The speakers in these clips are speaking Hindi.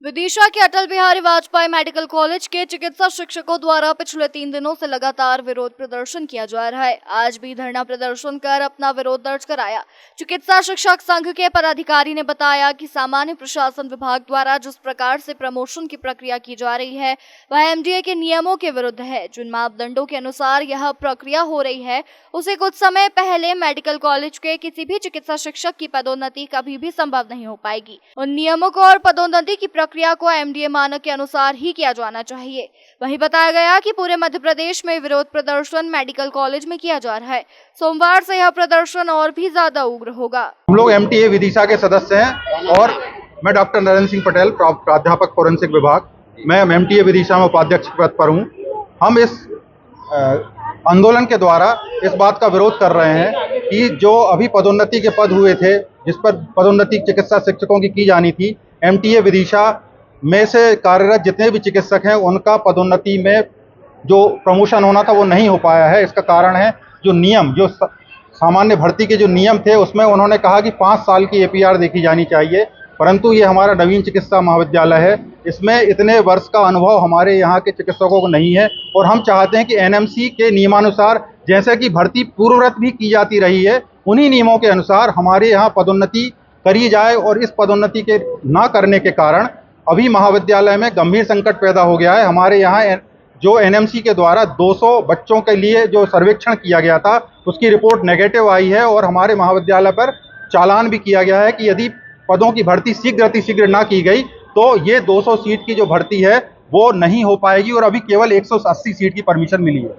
विदिशा के अटल बिहारी वाजपेयी मेडिकल कॉलेज के चिकित्सा शिक्षकों द्वारा पिछले 3 दिनों से लगातार विरोध प्रदर्शन किया जा रहा है। आज भी धरना प्रदर्शन कर अपना विरोध दर्ज कराया। चिकित्सा शिक्षक संघ के पदाधिकारी ने बताया कि सामान्य प्रशासन विभाग द्वारा जिस प्रकार से प्रमोशन की प्रक्रिया की जा रही है वह एमडीए के नियमों के विरुद्ध है। जिन मापदंडों के अनुसार यह प्रक्रिया हो रही है उसे कुछ समय पहले मेडिकल कॉलेज के किसी भी चिकित्सा शिक्षक की पदोन्नति कभी भी संभव नहीं हो पाएगी। उन नियमों को और पदोन्नति की प्रक्रिया को एमडीए मानक के अनुसार ही किया जाना चाहिए। वहीं बताया गया कि पूरे मध्य प्रदेश में विरोध प्रदर्शन मेडिकल कॉलेज में किया जा रहा है। सोमवार से यह प्रदर्शन और भी ज्यादा उग्र होगा। हम लोग एमटीए विदिशा के सदस्य हैं और मैं डॉक्टर नरेंद्र सिंह पटेल, प्राध्यापक फोरेंसिक विभाग, मैं एमटीए विदिशा में उपाध्यक्ष पद पर हूँ। हम इस आंदोलन के द्वारा इस बात का विरोध कर रहे हैं कि जो अभी पदोन्नति के पद हुए थे, जिस पर पदोन्नति चिकित्सा शिक्षकों की जानी थी, एमटीए विदिशा में से कार्यरत जितने भी चिकित्सक हैं उनका पदोन्नति में जो प्रमोशन होना था वो नहीं हो पाया है। इसका कारण है जो नियम, जो सामान्य भर्ती के जो नियम थे उसमें उन्होंने कहा कि 5 साल की एपीआर देखी जानी चाहिए, परंतु ये हमारा नवीन चिकित्सा महाविद्यालय है, इसमें इतने वर्ष का अनुभव हमारे यहाँ के चिकित्सकों को नहीं है। और हम चाहते हैं कि एनएमसी के नियमानुसार जैसे कि भर्ती पूर्ववत भी की जाती रही है, उन्हीं नियमों के अनुसार हमारे यहाँ पदोन्नति करी जाए। और इस पदोन्नति के ना करने के कारण अभी महाविद्यालय में गंभीर संकट पैदा हो गया है। हमारे यहाँ जो एनएमसी के द्वारा 200 बच्चों के लिए जो सर्वेक्षण किया गया था उसकी रिपोर्ट नेगेटिव आई है और हमारे महाविद्यालय पर चालान भी किया गया है कि यदि पदों की भर्ती शीघ्र ना की गई तो ये 200 सीट की जो भर्ती है वो नहीं हो पाएगी। और अभी केवल 180 सीट की परमिशन मिली है।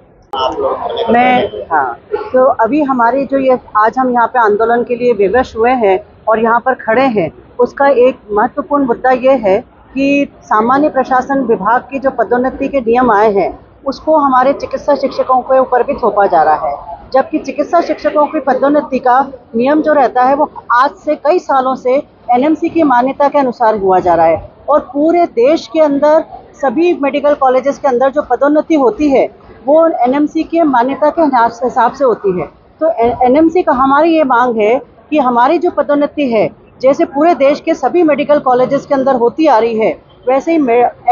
तो अभी हमारे जो ये आज हम यहाँ पे आंदोलन के लिए विवश हुए हैं और यहाँ पर खड़े हैं, उसका एक महत्वपूर्ण मुद्दा ये है कि सामान्य प्रशासन विभाग की जो पदोन्नति के नियम आए हैं उसको हमारे चिकित्सा शिक्षकों के ऊपर भी थोपा जा रहा है, जबकि चिकित्सा शिक्षकों की पदोन्नति का नियम जो रहता है वो आज से कई सालों से एनएमसी की मान्यता के अनुसार हुआ जा रहा है। और पूरे देश के अंदर सभी मेडिकल कॉलेजेस के अंदर जो पदोन्नति होती है वो एनएमसी के मान्यता के हिसाब से होती है। तो एनएमसी का हमारी ये मांग है कि हमारी जो पदोन्नति है जैसे पूरे देश के सभी मेडिकल कॉलेजेस के अंदर होती आ रही है, वैसे ही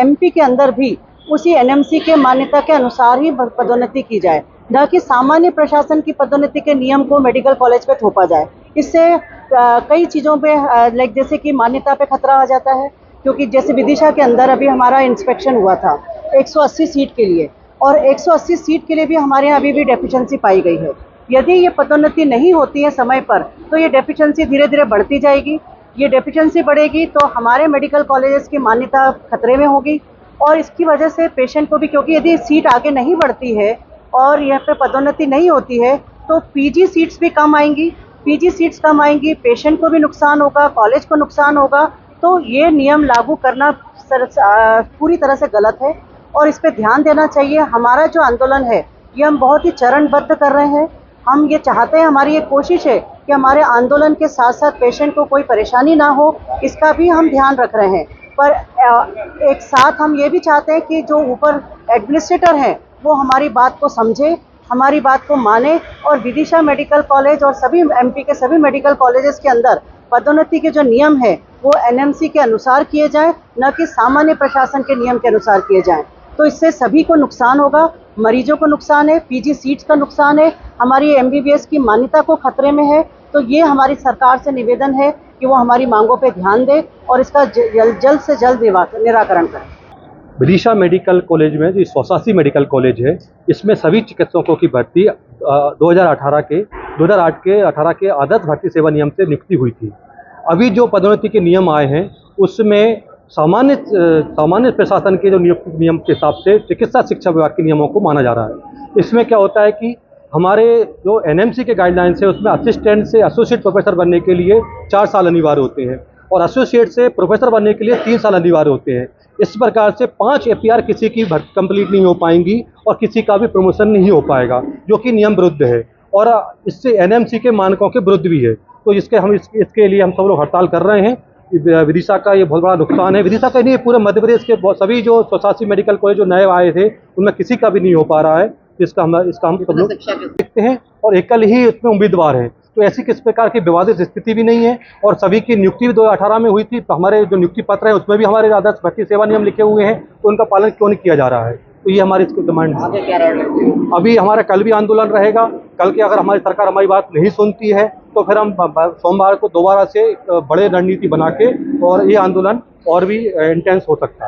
एमपी के अंदर भी उसी एनएमसी के मान्यता के अनुसार ही पदोन्नति की जाए, न कि सामान्य प्रशासन की पदोन्नति के नियम को मेडिकल कॉलेज पे थोपा जाए। इससे कई चीज़ों पे लाइक जैसे कि मान्यता पे खतरा आ जाता है, क्योंकि जैसे विदिशा के अंदर अभी हमारा इंस्पेक्शन हुआ था 180 सीट के लिए, और 180 सीट के लिए भी हमारे यहाँ अभी भी डेफिशिएंसी पाई गई है। यदि ये पदोन्नति नहीं होती है समय पर तो ये डेफिशिएंसी धीरे धीरे बढ़ती जाएगी। ये डेफिशिएंसी बढ़ेगी तो हमारे मेडिकल कॉलेजेस की मान्यता खतरे में होगी और इसकी वजह से पेशेंट को भी, क्योंकि यदि सीट आगे नहीं बढ़ती है और यहाँ पे पदोन्नति नहीं होती है तो पीजी सीट्स भी कम आएंगी। पीजी सीट्स कम आएंगी, पेशेंट को भी नुकसान होगा, कॉलेज को नुकसान होगा। तो ये नियम लागू करना पूरी तरह से गलत है और इस पर ध्यान देना चाहिए। हमारा जो आंदोलन है ये हम बहुत ही चरणबद्ध कर रहे हैं। हम ये चाहते हैं, हमारी ये कोशिश है कि हमारे आंदोलन के साथ साथ पेशेंट को कोई परेशानी ना हो, इसका भी हम ध्यान रख रहे हैं। पर एक साथ हम ये भी चाहते हैं कि जो ऊपर एडमिनिस्ट्रेटर हैं वो हमारी बात को समझे, हमारी बात को माने और विदिशा मेडिकल कॉलेज और सभी एमपी के सभी मेडिकल कॉलेजेस के अंदर पदोन्नति के जो नियम है वो एनएमसी के अनुसार किए जाएं, न कि सामान्य प्रशासन के नियम के अनुसार किए जाएं। तो इससे सभी को नुकसान होगा, मरीजों को नुकसान है, पीजी सीट्स का नुकसान है, हमारी एमबीबीएस की मान्यता को खतरे में है। तो ये हमारी सरकार से निवेदन है कि वो हमारी मांगों पे ध्यान दे और इसका जल्द से जल्द निराकरण करें। विदिशा मेडिकल कॉलेज में जो 180 मेडिकल कॉलेज है, इसमें सभी चिकित्सकों की भर्ती 2008 के आदर्श भर्ती सेवा नियम से नियुक्ति हुई थी। अभी जो पदोन्नति के नियम आए हैं उसमें सामान्य प्रशासन के जो नियुक्ति नियम के हिसाब से चिकित्सा शिक्षा विभाग के नियमों को माना जा रहा है। इसमें क्या होता है कि हमारे जो एनएमसी के गाइडलाइंस है उसमें असिस्टेंट से एसोसिएट प्रोफेसर बनने के लिए 4 साल अनिवार्य होते हैं और एसोसिएट से प्रोफेसर बनने के लिए 3 साल अनिवार्य होते हैं। इस प्रकार से 5 एपीआर किसी की कंप्लीट नहीं हो पाएंगी और किसी का भी प्रमोशन नहीं हो पाएगा, जो कि नियम विरुद्ध है और इससे एनएमसी के मानकों के विरुद्ध भी है। तो इसके लिए हम सब लोग हड़ताल कर रहे हैं। विदिशा का ये बहुत बड़ा नुकसान है। विदिशा का नहीं, पूरे मध्य प्रदेश के सभी जो 180 मेडिकल कॉलेज जो नए आए थे उनमें किसी का भी नहीं हो पा रहा है। इसका हम सब लोग देखते हैं और एकल ही इसमें उम्मीदवार हैं। तो ऐसी किस प्रकार की विवादित स्थिति भी नहीं है और सभी की नियुक्ति भी 2018 में हुई थी। हमारे जो नियुक्ति पत्र है उसमें भी हमारे आदर्श भर्ती सेवा नियम लिखे हुए हैं, तो उनका पालन क्यों नहीं किया जा रहा है। तो ये हमारी इसकी डिमांड है। अभी हमारा कल भी आंदोलन रहेगा। कल की अगर हमारी सरकार हमारी बात नहीं सुनती है तो फिर हम सोमवार को दोबारा से बड़े रणनीति बना के और ये आंदोलन और भी इंटेंस हो सकता है।